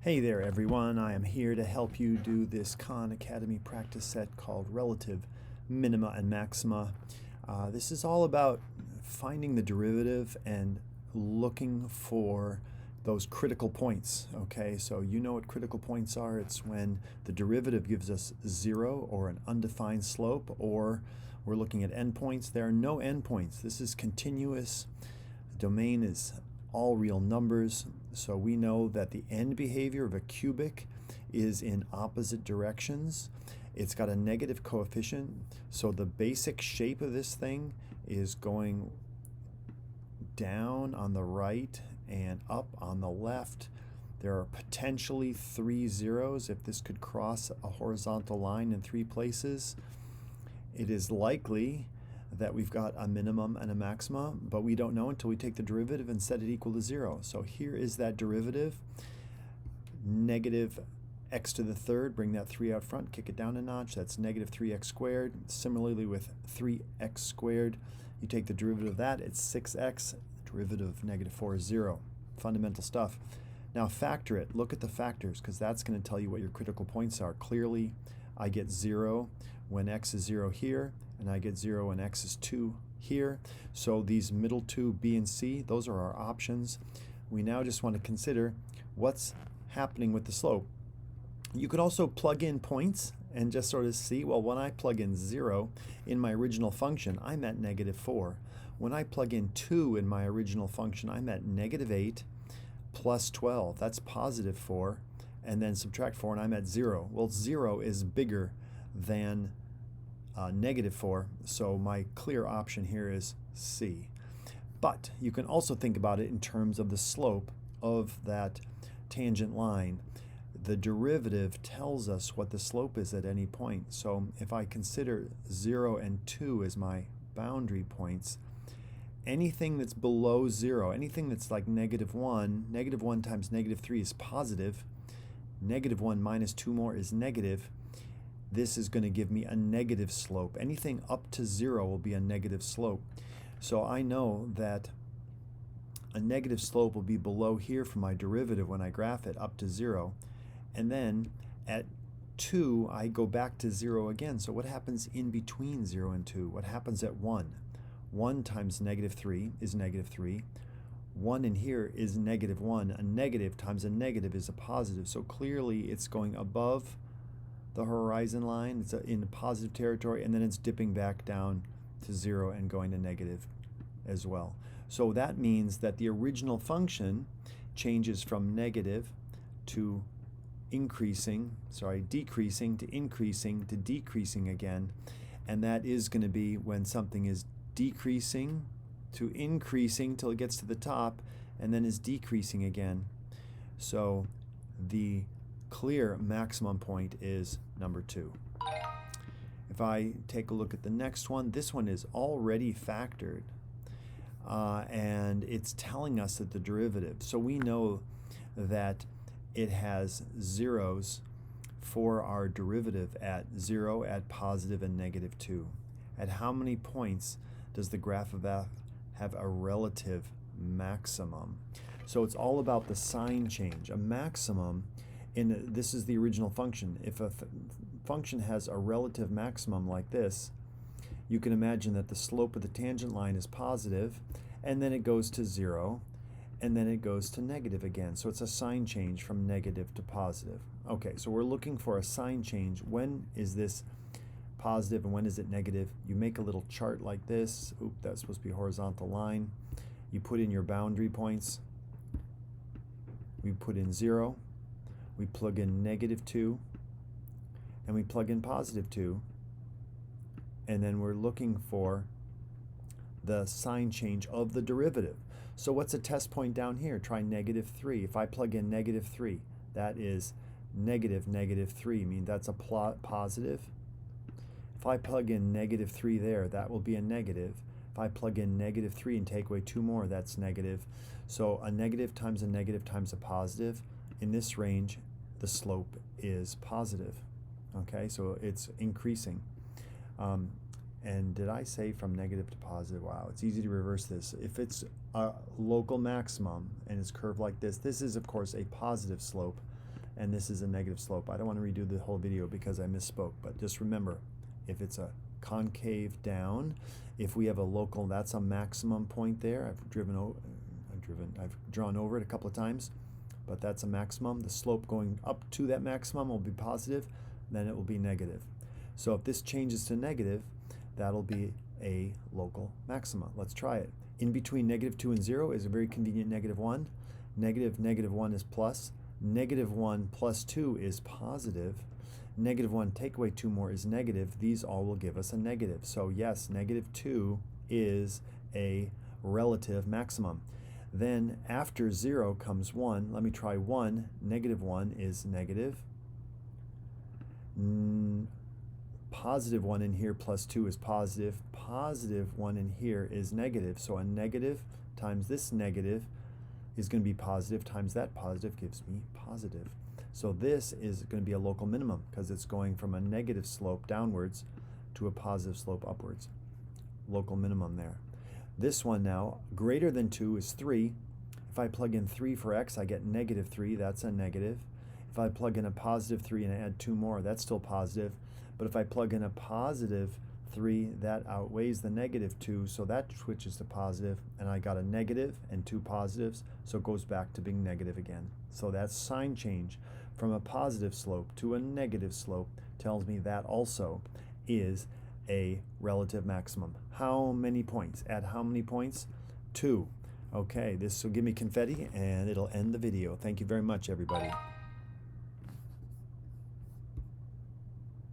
Hey there everyone, I am here to help you do this Khan Academy practice set called Relative Minima and Maxima. This is all about finding the derivative and looking for those critical points. Okay, so you know what critical points are. It's when the derivative gives us 0 or an undefined slope, or we're looking at endpoints. There are no endpoints. This is continuous. The domain is all real numbers, so we know that the end behavior of a cubic is in opposite directions. It's got a negative coefficient, so the basic shape of this thing is going down on the right and up on the left. There are potentially 3 zeros if this could cross a horizontal line in 3 places. It is likely that we've got a minimum and a maximum, but we don't know until we take the derivative and set it equal to 0. So here is that derivative. Negative x to the third, bring that 3 out front, kick it down a notch, that's negative 3x squared. Similarly with 3x squared, you take the derivative of that, it's 6x. The derivative of negative 4 is 0. Fundamental stuff. Now factor it. Look at the factors, because that's going to tell you what your critical points are. Clearly, I get 0 when x is 0 here, and I get 0 when x is 2 here. So these middle two, b and c, those are our options. We now just want to consider what's happening with the slope. You could also plug in points and just sort of see, well, when I plug in 0 in my original function, I'm at negative 4. When I plug in 2 in my original function, I'm at negative 8 plus 12. That's positive 4. And then subtract 4, and I'm at 0. Well, 0 is bigger than negative 4, so my clear option here is C. But you can also think about it in terms of the slope of that tangent line. The derivative tells us what the slope is at any point. So if I consider 0 and 2 as my boundary points, anything that's below 0, anything that's like negative 1 times negative 3 is positive, negative 1 minus 2 more is negative. This is going to give me a negative slope. Anything up to 0 will be a negative slope. So I know that a negative slope will be below here for my derivative when I graph it up to 0. And then at 2, I go back to 0 again. So what happens in between 0 and 2? What happens at 1? 1 times negative 3 is negative 3. 1 in here is negative 1. A negative times a negative is a positive. So clearly it's going above the horizon line. It's in positive territory, and then it's dipping back down to 0 and going to negative as well. So that means that the original function changes from negative to decreasing to increasing to decreasing again, and that is going to be when something is decreasing to increasing till it gets to the top, and then is decreasing again. So the clear maximum point is number 2. If I take a look at the next one, this one is already factored, and it's telling us that the derivative, so we know that it has zeros for our derivative at 0, at positive, and negative 2. At how many points does the graph of f have a relative maximum? So it's all about the sign change. A maximum, this is the original function. If a function has a relative maximum like this, you can imagine that the slope of the tangent line is positive, and then it goes to 0, and then it goes to negative again. So it's a sign change from negative to positive. Okay, so we're looking for a sign change. When is this positive and when is it negative? You make a little chart like this. Oop, that's supposed to be a horizontal line. You put in your boundary points. We put in 0. We plug in negative 2, and we plug in positive 2, and then we're looking for the sign change of the derivative. So what's a test point down here? Try negative 3. If I plug in negative 3, that is negative 3, mean that's a positive. If I plug in negative 3 there, that will be a negative. If I plug in negative 3 and take away 2 more, that's negative. So a negative times a positive, in this range, the slope is positive. Okay, so it's increasing. And did I say from negative to positive? Wow, it's easy to reverse this. If it's a local maximum and it's curved like this is of course a positive slope. and this is a negative slope. I don't want to redo the whole video because I misspoke, but just remember, if it's a concave down, if we have a local, that's a maximum point there. I've drawn over it a couple of times, but that's a maximum. The slope going up to that maximum will be positive, then it will be negative. So if this changes to negative, that'll be a local maxima. Let's try it. In between -2 and 0 is a very convenient -1. -1 is plus. -1 plus 2 is positive. -1 take away 2 more is negative. These all will give us a negative. So yes, -2 is a relative maximum. Then after 0 comes 1. Let me try 1. -1 is negative. Positive 1 in here plus 2 is positive. Positive 1 in here is negative. So a negative times this negative is going to be positive times that positive gives me positive. So this is going to be a local minimum because it's going from a negative slope downwards to a positive slope upwards. Local minimum there. This one now, greater than 2 is 3. If I plug in 3 for x, I get -3. That's a negative. If I plug in a +3 and I add 2 more, that's still positive. But if I plug in a +3, that outweighs the -2, so that switches to positive, and I got a negative and 2 positives, so it goes back to being negative again. So that sign change from a positive slope to a negative slope tells me that also is a relative maximum. How many points? At how many points? 2. Okay, this will give me confetti, and it'll end the video. Thank you very much, everybody.